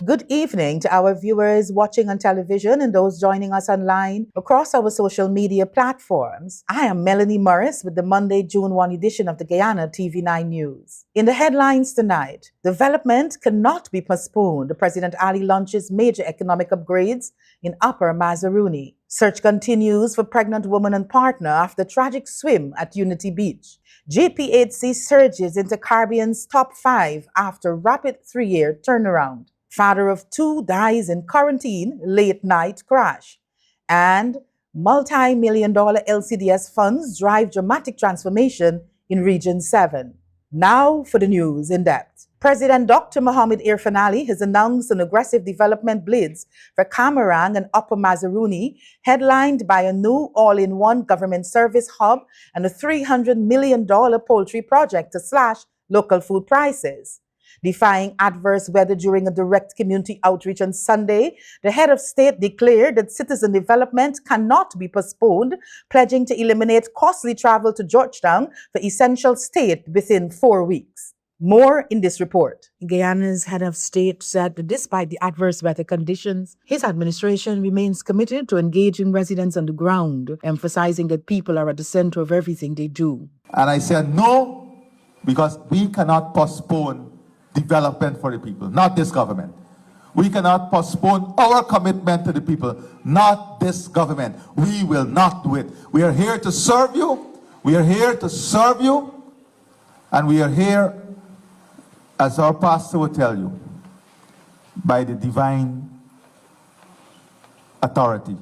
Good evening to our viewers watching on television and those joining us online across our social media platforms. I am Melanie Morris with the Monday, June 1 edition of the Guyana TV9 News. In the headlines tonight, development cannot be postponed. President Ali launches major economic upgrades in Upper MAZARUNI. Search continues for pregnant woman and partner after tragic swim at Unity Beach. GPHC surges into Caribbean's top 5 after rapid 3-year turnaround. Father of 2 dies in quarantine, late night crash. And multi-million-dollar LCDS funds drive dramatic transformation in Region 7. Now for the news in depth. President Dr. Mohamed Irfan Ali has announced an aggressive development blitz for Camarang and Upper Mazaruni, headlined by a new all-in-one government service hub and a $300 million poultry project to slash local food prices. Defying adverse weather during a direct community outreach on Sunday, the head of state declared that citizen development cannot be postponed, pledging to eliminate costly travel to Georgetown for essential state within 4 weeks. More in this report. Guyana's head of state said that despite the adverse weather conditions, his administration remains committed to engaging residents on the ground, emphasizing that people are at the center of everything they do. And I said no, because we cannot postpone development for the people, not this government. We cannot postpone our commitment to the people, not this government. We will not do it. We are here to serve you. We are here to serve you. And we are here, as our pastor will tell you, by the divine authority.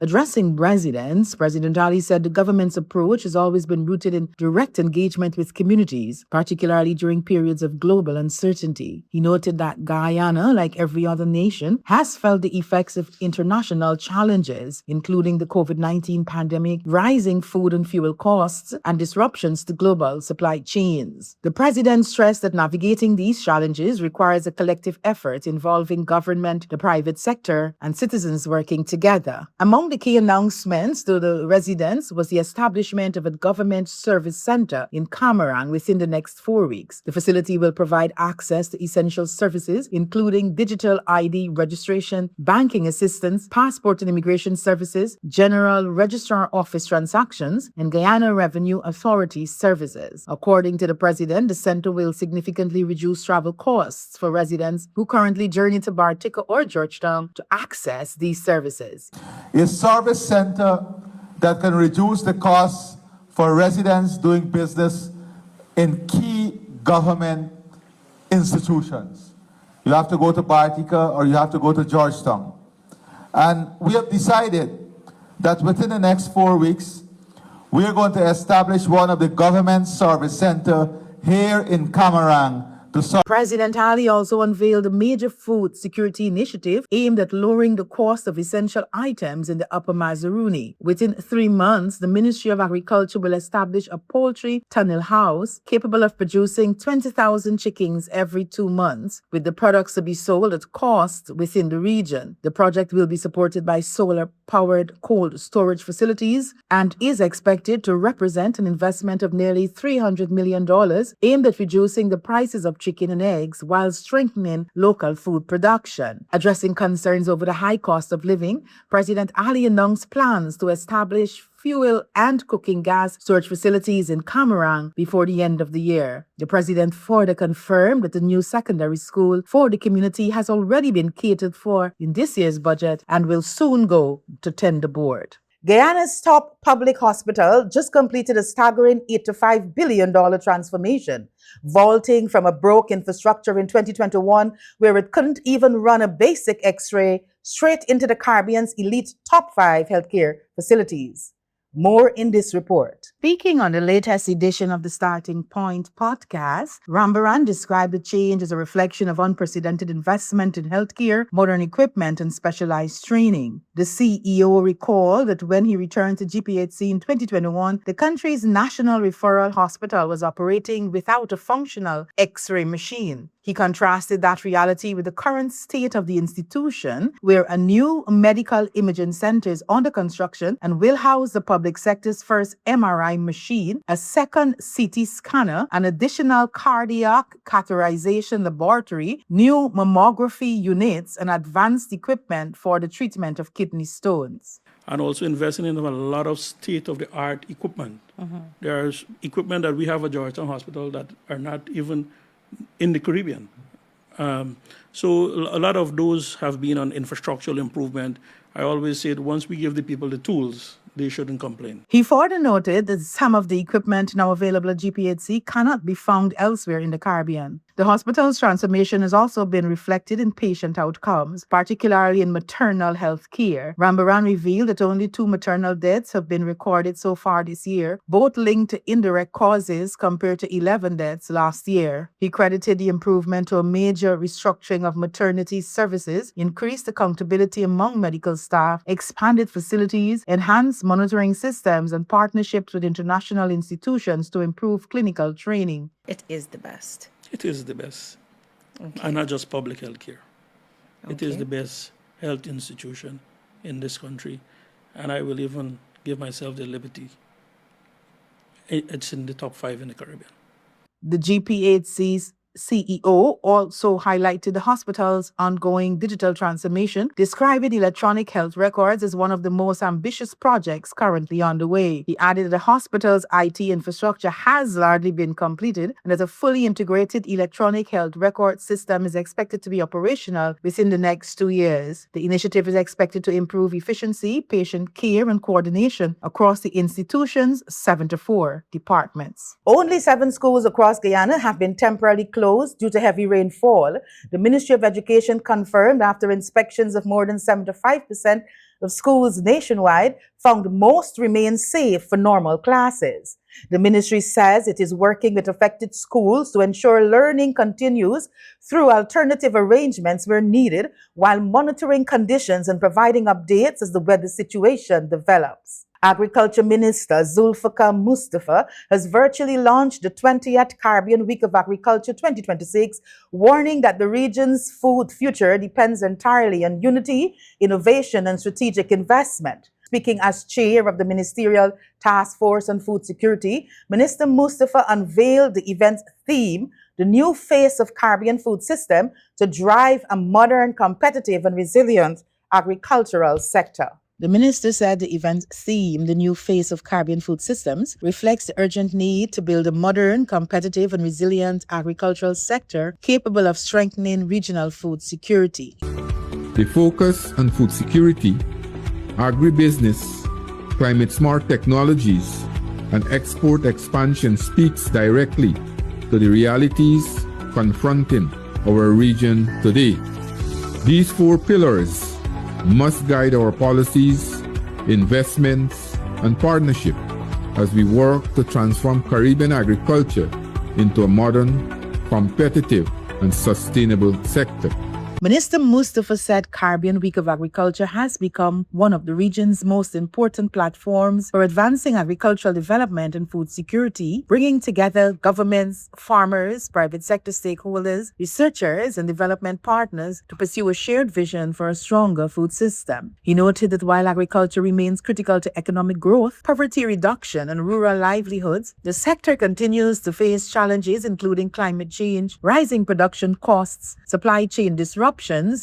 Addressing residents, President Ali said the government's approach has always been rooted in direct engagement with communities, particularly during periods of global uncertainty. He noted that Guyana, like every other nation, has felt the effects of international challenges, including the COVID-19 pandemic, rising food and fuel costs, and disruptions to global supply chains. The president stressed that navigating these challenges requires a collective effort involving government, the private sector, and citizens working together. Among the key announcements to the residents was the establishment of a government service center in Camarang within the next 4 weeks. The facility will provide access to essential services, including digital ID registration, banking assistance, passport and immigration services, general registrar office transactions, and Guyana Revenue Authority services. According to the president, the center will significantly reduce travel costs for residents who currently journey to Bartica or Georgetown to access these services. A service center that can reduce the costs for residents doing business in key government institutions. You have to go to Bartica or you have to go to Georgetown. And we have decided that within the next 4 weeks, we are going to establish one of the government service centers here in Camarang. President Ali also unveiled a major food security initiative aimed at lowering the cost of essential items in the Upper Mazaruni. Within 3 months, the Ministry of Agriculture will establish a poultry tunnel house capable of producing 20,000 chickens every 2 months, with the products to be sold at cost within the region. The project will be supported by solar-powered cold storage facilities and is expected to represent an investment of nearly $300 million aimed at reducing the prices of chicken and eggs while strengthening local food production. Addressing concerns over the high cost of living, President Ali announced plans to establish fuel and cooking gas storage facilities in Camarang before the end of the year. The president further confirmed that the new secondary school for the community has already been catered for in this year's budget and will soon go to tender board. Guyana's top public hospital just completed a staggering $8 to $5 billion transformation, vaulting from a broke infrastructure in 2021 where it couldn't even run a basic X-ray straight into the Caribbean's elite top 5 healthcare facilities. More in this report. Speaking on the latest edition of the Starting Point podcast, Rambaran described the change as a reflection of unprecedented investment in healthcare, modern equipment, and specialized training. The CEO recalled that when he returned to GPHC in 2021, the country's national referral hospital was operating without a functional X-ray machine. He contrasted that reality with the current state of the institution, where a new medical imaging center is under construction and will house the public sector's first MRI machine, a second CT scanner, an additional cardiac catheterization laboratory, new mammography units, and advanced equipment for the treatment of kidney stones. And also investing in a lot of state-of-the-art equipment. There's equipment that we have at Georgetown Hospital that are not even in the Caribbean. So a lot of those have been on infrastructural improvement. I always say that once we give the people the tools, they shouldn't complain. He further noted that some of the equipment now available at GPHC cannot be found elsewhere in the Caribbean. The hospital's transformation has also been reflected in patient outcomes, particularly in maternal health care. Rambaran revealed that only 2 maternal deaths have been recorded so far this year, both linked to indirect causes compared to 11 deaths last year. He credited the improvement to a major restructuring of maternity services, increased accountability among medical staff, expanded facilities, enhanced monitoring systems, and partnerships with international institutions to improve clinical training. It is the best. It is the best. And not just public health care. It is the best health institution in this country. And I will even give myself the liberty. It's in the top 5 in the Caribbean. The GPHC's CEO also highlighted the hospital's ongoing digital transformation, describing electronic health records as one of the most ambitious projects currently underway. He added that the hospital's IT infrastructure has largely been completed and that a fully integrated electronic health record system is expected to be operational within the next 2 years. The initiative is expected to improve efficiency, patient care, and coordination across the institution's 74 departments. Only 7 schools across Guyana have been temporarily closed due to heavy rainfall. The Ministry of Education confirmed after inspections of more than 75% of schools nationwide found most remain safe for normal classes. The ministry says it is working with affected schools to ensure learning continues through alternative arrangements where needed, while monitoring conditions and providing updates as the weather situation develops. Agriculture Minister Zulfikar Mustafa has virtually launched the 20th Caribbean Week of Agriculture 2026, warning that the region's food future depends entirely on unity, innovation, and strategic investment. Speaking as chair of the Ministerial Task Force on Food Security, Minister Mustafa unveiled the event's theme, the new face of Caribbean food system, to drive a modern, competitive, and resilient agricultural sector. The minister said the event's theme, the new face of Caribbean food systems, reflects the urgent need to build a modern, competitive, and resilient agricultural sector capable of strengthening regional food security. The focus on food security, agribusiness, climate-smart technologies, and export expansion speaks directly to the realities confronting our region today. These 4 pillars must guide our policies, investments, and partnership as we work to transform Caribbean agriculture into a modern, competitive, and sustainable sector. Minister Mustafa said Caribbean Week of Agriculture has become one of the region's most important platforms for advancing agricultural development and food security, bringing together governments, farmers, private sector stakeholders, researchers, and development partners to pursue a shared vision for a stronger food system. He noted that while agriculture remains critical to economic growth, poverty reduction, and rural livelihoods, the sector continues to face challenges including climate change, rising production costs, supply chain disruptions,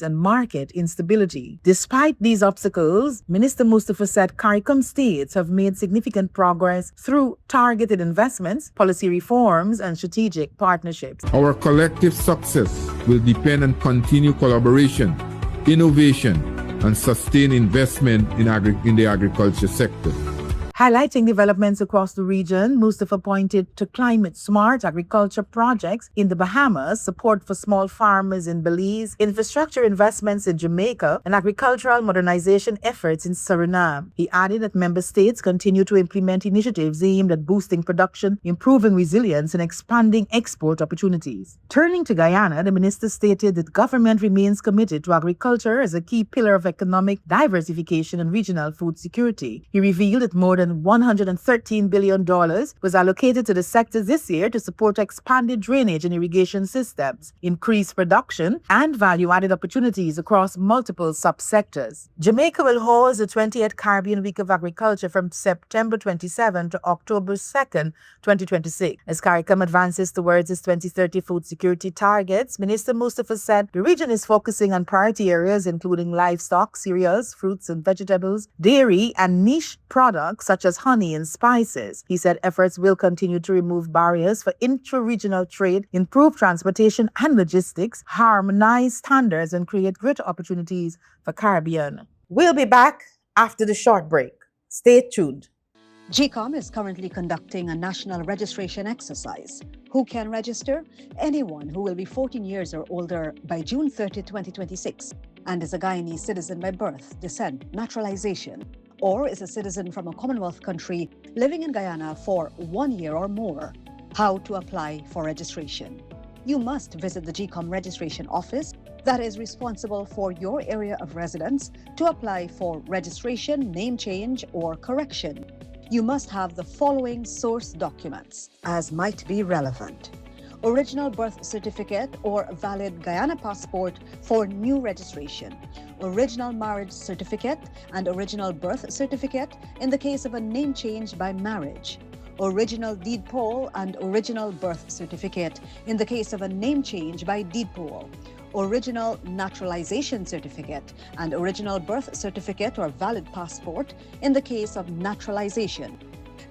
and market instability. Despite these obstacles, Minister Mustafa said CARICOM states have made significant progress through targeted investments, policy reforms, and strategic partnerships. Our collective success will depend on continued collaboration, innovation, and sustained investment in the agriculture sector. Highlighting developments across the region, Mustafa pointed to climate-smart agriculture projects in the Bahamas, support for small farmers in Belize, infrastructure investments in Jamaica, and agricultural modernization efforts in Suriname. He added that member states continue to implement initiatives aimed at boosting production, improving resilience, and expanding export opportunities. Turning to Guyana, the minister stated that government remains committed to agriculture as a key pillar of economic diversification and regional food security. He revealed that more than than $113 billion was allocated to the sector this year to support expanded drainage and irrigation systems, increased production, and value-added opportunities across multiple subsectors. Jamaica will host the 20th Caribbean Week of Agriculture from September 27 to October 2nd, 2026. As CARICOM advances towards its 2030 food security targets, Minister Mustafa said the region is focusing on priority areas including livestock, cereals, fruits and vegetables, dairy, and niche products such as honey and spices. He said efforts will continue to remove barriers for intra-regional trade, improve transportation and logistics, harmonize standards, and create greater opportunities for Caribbean. We'll be back after the short break. Stay tuned. GCOM is currently conducting a national registration exercise. Who can register? Anyone who will be 14 years or older by June 30, 2026, and is a Guyanese citizen by birth, descent, naturalization, or is a citizen from a Commonwealth country living in Guyana for 1 year or more. How to apply for registration? You must visit the GCOM registration office that is responsible for your area of residence to apply for registration, name change, or correction. You must have the following source documents as might be relevant: original birth certificate or valid Guyana passport for new registration, original marriage certificate and original birth certificate in the case of a name change by marriage, original deed poll and original birth certificate in the case of a name change by deed poll, original naturalization certificate and original birth certificate or valid passport in the case of naturalization.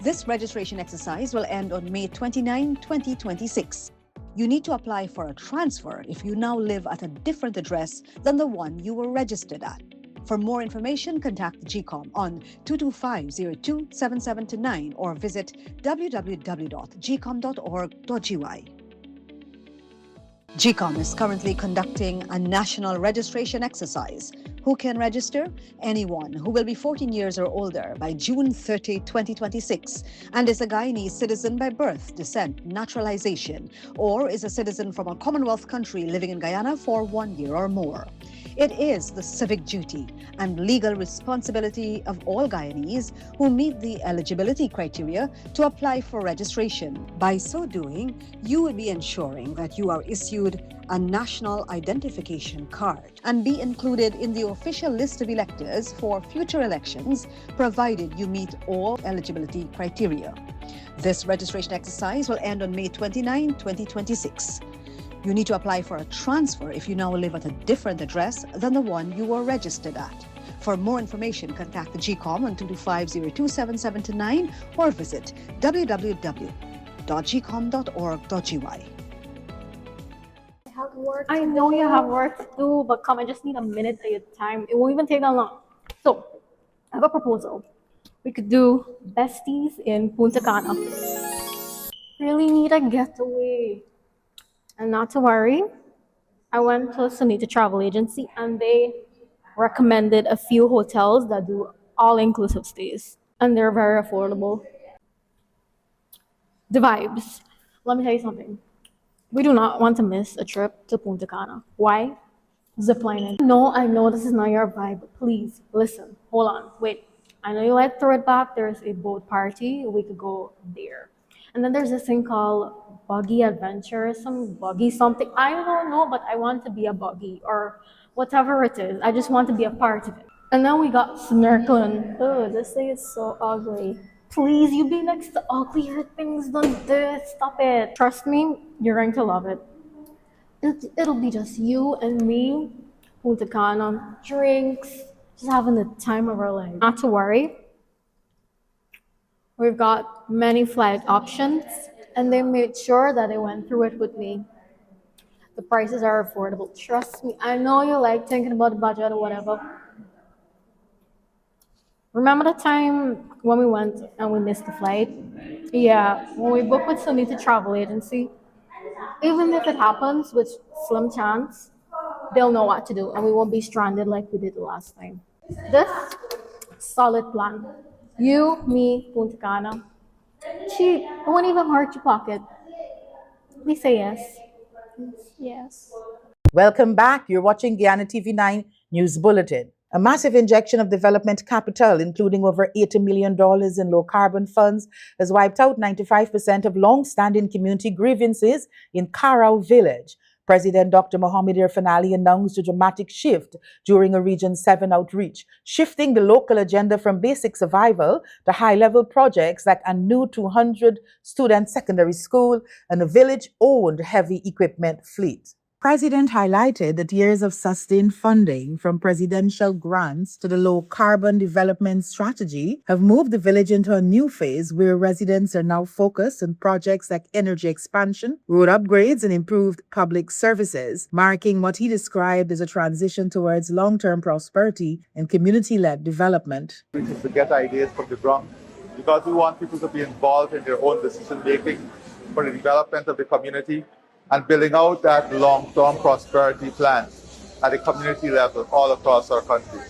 This registration exercise will end on May 29, 2026. You need to apply for a transfer if you now live at a different address than the one you were registered at. For more information, contact GCOM on 225-027729 or visit www.gcom.org.gy. GCOM is currently conducting a national registration exercise. Who can register? Anyone who will be 14 years or older by June 30, 2026, and is a Guyanese citizen by birth, descent, naturalization, or is a citizen from a Commonwealth country living in Guyana for 1 year or more. It is the civic duty and legal responsibility of all Guyanese who meet the eligibility criteria to apply for registration. By so doing, you will be ensuring that you are issued a national identification card and be included in the official list of electors for future elections, provided you meet all eligibility criteria. This registration exercise will end on May 29, 2026. You need to apply for a transfer if you now live at a different address than the one you were registered at. For more information, contact the GCOM on 225-027729 or visit www.gcom.org.gy. I know you have work to do, but come, I just need a minute of your time. It won't even take that long. So, I have a proposal. We could do besties in Punta Cana. Really need a getaway. And not to worry, I went to Sunita Travel Agency and they recommended a few hotels that do all-inclusive stays. And they're very affordable. The vibes. Let me tell you something. We do not want to miss a trip to Punta Cana. Why? Ziplining. No, I know this is not your vibe. Please, listen. Hold on. Wait. I know you like throw it back. There's a boat party. We could go there. And then there's this thing called buggy adventure, some buggy something. I don't know, but I want to be a buggy or whatever it is. I just want to be a part of it. And then we got snorkeling. Oh, this thing is so ugly. Please, you be next to uglier things than this. Stop it. Trust me, you're going to love it. It'll be just you and me, Punta Cana, drinks, just having the time of our life. Not to worry. We've got many flight options, and they made sure that they went through it with me. The prices are affordable. Trust me, I know you like thinking about the budget or whatever. Remember the time when we went and we missed the flight? Yeah, when we booked with Sunita Travel Agency, even if it happens, with slim chance, they'll know what to do, and we won't be stranded like we did the last time. This solid plan. You, me, Punta Cana. Cheap. It won't even hurt your pocket. Please say yes. Yes. Welcome back. You're watching Guyana TV9 News Bulletin. A massive injection of development capital, including over $80 million in low-carbon funds, has wiped out 95% of long-standing community grievances in Karau village. President Dr. Mohamed Irfan Ali announced a dramatic shift during a Region 7 outreach, shifting the local agenda from basic survival to high-level projects like a new 200-student secondary school and a village-owned heavy equipment fleet. President highlighted that years of sustained funding from presidential grants to the low-carbon development strategy have moved the village into a new phase where residents are now focused on projects like energy expansion, road upgrades, and improved public services, marking what he described as a transition towards long-term prosperity and community-led development. Which is to get ideas from the ground, because we want people to be involved in their own decision-making for the development of the community and building out that long-term prosperity plan at the community level all across our country.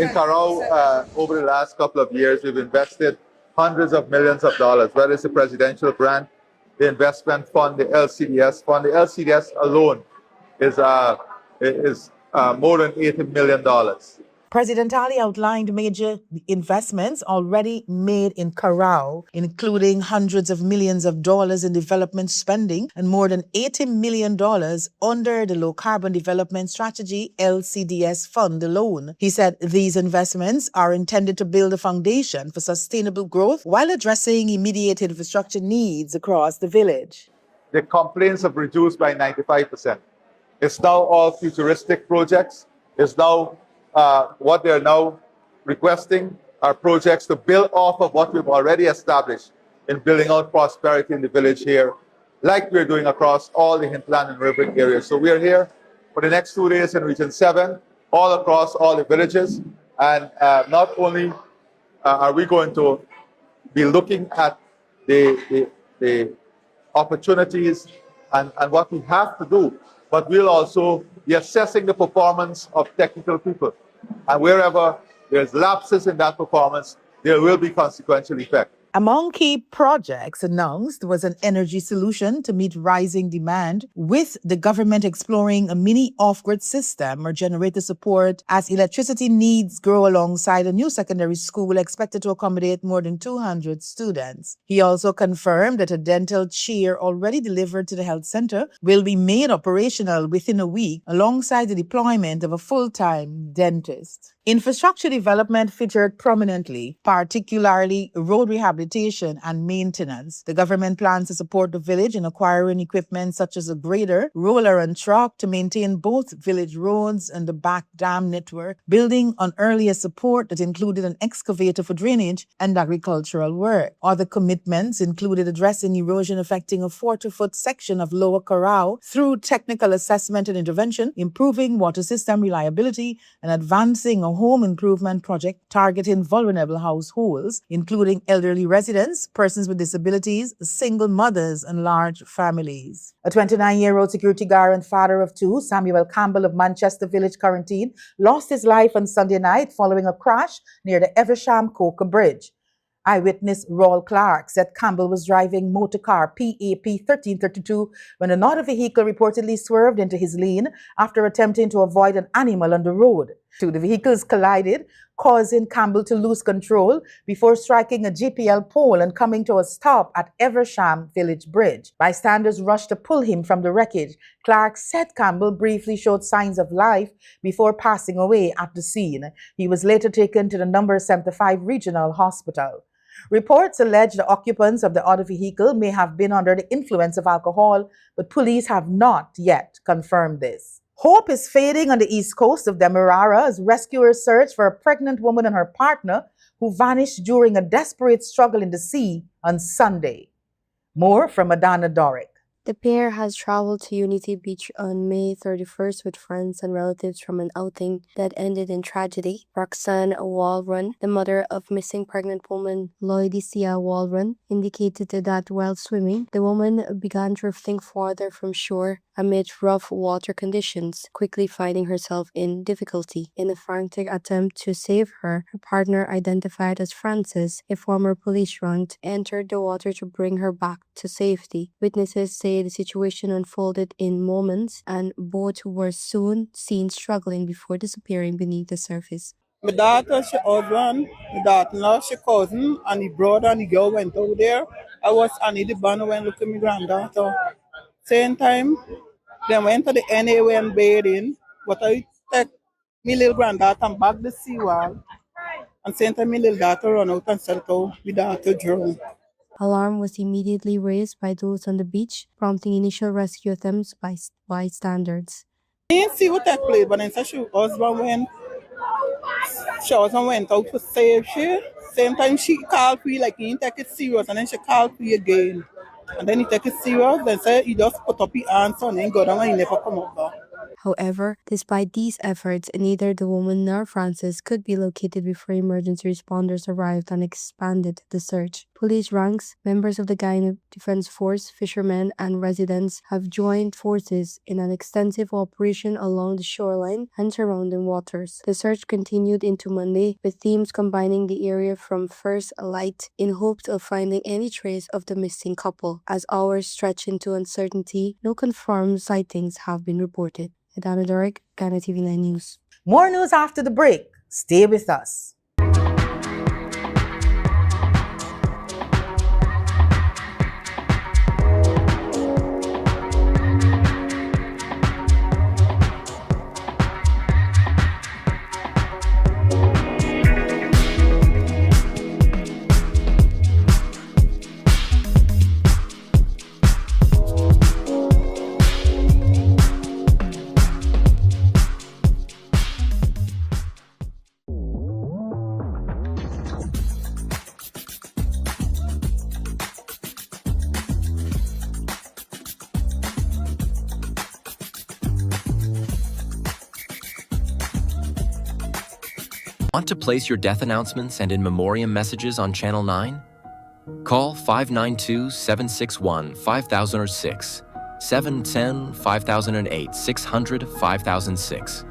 In Karau, over the last couple of years, we've invested hundreds of millions of dollars, whether it's the presidential grant, the investment fund, the LCDS fund. The LCDS alone is more than $80 million. President Ali outlined major investments already made in Karau, including hundreds of millions of dollars in development spending and more than $80 million under the Low Carbon Development Strategy LCDS fund alone. He said these investments are intended to build a foundation for sustainable growth while addressing immediate infrastructure needs across the village. The complaints have reduced by 95%. It's now all futuristic projects. It's now what they're now requesting are projects to build off of what we've already established in building out prosperity in the village here, like we're doing across all the hinterland and river areas. So we're here for the next 2 days in Region 7, all across all the villages. And not only are we going to be looking at the opportunities and what we have to do, but we'll also be assessing the performance of technical people. And wherever there's lapses in that performance, there will be consequential effect. Among key projects announced was an energy solution to meet rising demand, with the government exploring a mini off-grid system or generator support as electricity needs grow alongside a new secondary school expected to accommodate more than 200 students. He also confirmed that a dental chair already delivered to the health center will be made operational within a week alongside the deployment of a full-time dentist. Infrastructure development featured prominently, particularly road rehabilitation and maintenance. The government plans to support the village in acquiring equipment such as a grader, roller, and truck to maintain both village roads and the back dam network, building on earlier support that included an excavator for drainage and agricultural work. Other commitments included addressing erosion affecting a 40-foot section of Lower Karau through technical assessment and intervention, improving water system reliability, and advancing a home improvement project targeting vulnerable households, including elderly residents, persons with disabilities, single mothers, and large families. A 29-year-old security guard and father of two, Samuel Campbell of Manchester Village, Corentyne, lost his life on Sunday night following a crash near the Eversham-Coker Bridge. Eyewitness Rawl Clark said Campbell was driving motor car PAP 1332 when another vehicle reportedly swerved into his lane after attempting to avoid an animal on the road. The vehicles collided, causing Campbell to lose control before striking a GPL pole and coming to a stop at Eversham Village Bridge. Bystanders rushed to pull him from the wreckage. Clark said Campbell briefly showed signs of life before passing away at the scene. He was later taken to the No. 75 Regional Hospital. Reports allege the occupants of the other vehicle may have been under the influence of alcohol, but police have not yet confirmed this. Hope is fading on the east coast of Demerara as rescuers search for a pregnant woman and her partner who vanished during a desperate struggle in the sea on Sunday. More from Adana Doric. The pair has traveled to Unity Beach on May 31st with friends and relatives from an outing that ended in tragedy. Roxanne Walrun, the mother of missing pregnant woman Lloydicia Walrun, indicated that while swimming, the woman began drifting farther from shore amid rough water conditions, quickly finding herself in difficulty. In a frantic attempt to save her, her partner, identified as Francis, a former police runt, entered the water to bring her back to safety. Witnesses say the situation unfolded in moments and both were soon seen struggling before disappearing beneath the surface. My daughter, she husband, my daughter-in-law, she cousin, and the brother and the girl went out there. I was Annie the banner when looking at my granddaughter. Same time, they went to the NA when bathing, but I take my little granddaughter back the seawall, and same time my little daughter run out and said out, my daughter drowned. Alarm was immediately raised by those on the beach, prompting initial rescue attempts by bystanders. I didn't see what took place, but then she husband went out to save she. Same time she called for you, like he didn't take it serious, and then she called for you again. And then he take it serious, then say he just put up his hands on and go down and he never come up back. However, despite these efforts, neither the woman nor Francis could be located before emergency responders arrived and expanded the search. Police ranks, members of the Guyana Defense Force, fishermen, and residents have joined forces in an extensive operation along the shoreline and surrounding waters. The search continued into Monday, with teams combining the area from first light in hopes of finding any trace of the missing couple. As hours stretch into uncertainty, no confirmed sightings have been reported. Adana Dorek, Ghana TV9 News. More news after the break. Stay with us. Want to place your death announcements and in memoriam messages on Channel 9? Call 592-761-5006, 710-5008, 600-5006.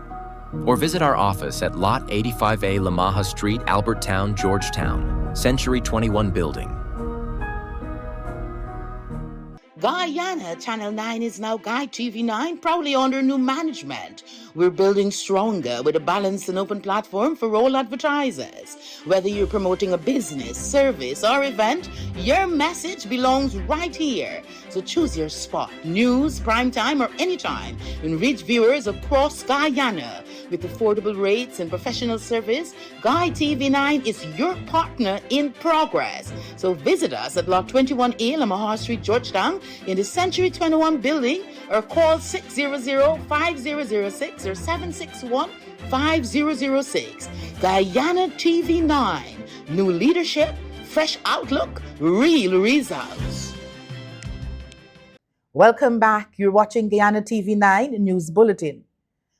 Or visit our office at Lot 85A Lamaha Street, Albertown, Georgetown, Century 21 Building. Guyana Channel 9 is now Guy TV9, proudly under new management. We're building stronger with a balanced and open platform for all advertisers. Whether you're promoting a business, service, or event, your message belongs right here. So choose your spot, news, primetime, or anytime, and reach viewers across Guyana. With affordable rates and professional service, Guy TV9 is your partner in progress. So visit us at Lot 21A, Lamaha Street, Georgetown, in the Century 21 building, or call 600-5006 or 761-5006. Guyana TV9. New leadership, fresh outlook, real results. Welcome back. You're watching Guyana TV9 News Bulletin.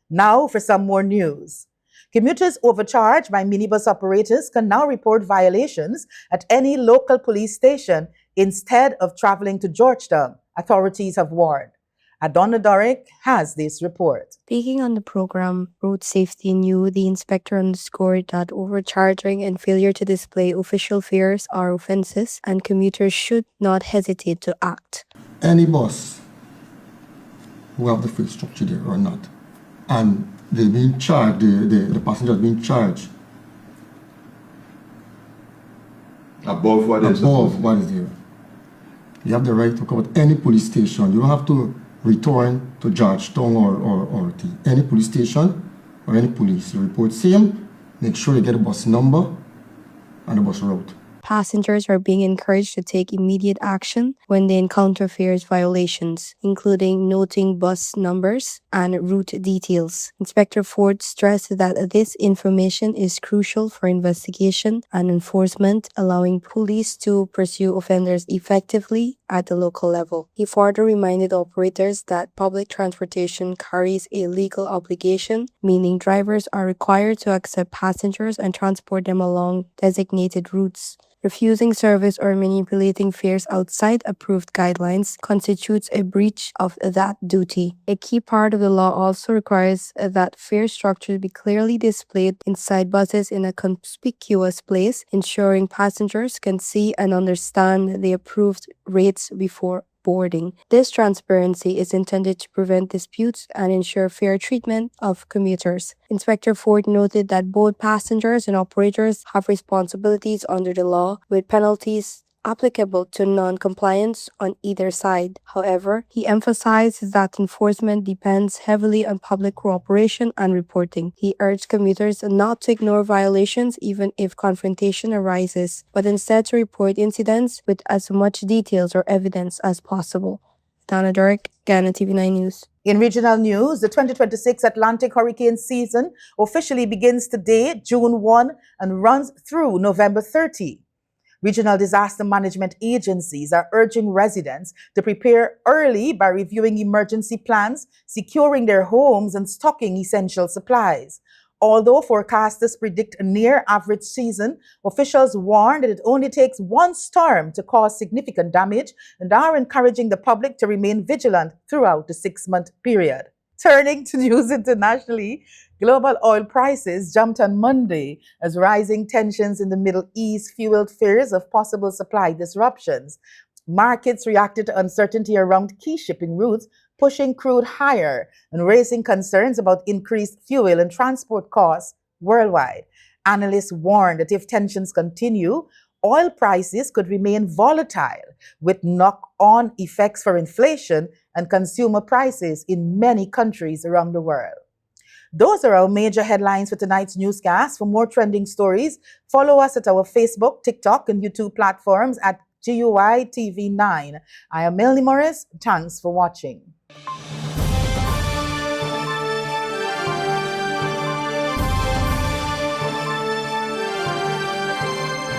Now for some more news. Commuters overcharged by minibus operators can now report violations at any local police station instead of traveling to Georgetown, authorities have warned. Adonna Dorek has this report. Speaking on the program, Road Safety New, the inspector underscored that overcharging and failure to display official fares are offenses and commuters should not hesitate to act. Any bus who have the fare structure there or not, and they're being charged, the passengers being charged Above what is there. You have the right to come at any police station. You don't have to return to Georgetown or to any police station or any police. You report same, make sure you get a bus number and a bus route. Passengers are being encouraged to take immediate action when they encounter fares violations, including noting bus numbers and route details. Inspector Ford stressed that this information is crucial for investigation and enforcement, allowing police to pursue offenders effectively at the local level. He further reminded operators that public transportation carries a legal obligation, meaning drivers are required to accept passengers and transport them along designated routes. Refusing service or manipulating fares outside approved guidelines constitutes a breach of that duty. A key part of the law also requires that fare structure be clearly displayed inside buses in a conspicuous place, ensuring passengers can see and understand the approved rates before boarding. This transparency is intended to prevent disputes and ensure fair treatment of commuters. Inspector Ford noted that both passengers and operators have responsibilities under the law, with penalties applicable to non-compliance on either side. However, he emphasized that enforcement depends heavily on public cooperation and reporting. He urged commuters not to ignore violations even if confrontation arises, but instead to report incidents with as much details or evidence as possible. Donna Durek, Ghana TV9 News. In regional news, the 2026 Atlantic hurricane season officially begins today, June 1, and runs through November 30. Regional disaster management agencies are urging residents to prepare early by reviewing emergency plans, securing their homes, and stocking essential supplies. Although forecasters predict a near-average season, officials warn that it only takes one storm to cause significant damage and are encouraging the public to remain vigilant throughout the 6-month period. Turning to news internationally, global oil prices jumped on Monday as rising tensions in the Middle East fueled fears of possible supply disruptions. Markets reacted to uncertainty around key shipping routes, pushing crude higher and raising concerns about increased fuel and transport costs worldwide. Analysts warned that if tensions continue, oil prices could remain volatile, with knock-on effects for inflation and consumer prices in many countries around the world. Those are our major headlines for tonight's newscast. For more trending stories, follow us at our Facebook, TikTok, and YouTube platforms at GUI TV9. I am Melanie Morris. Thanks for watching.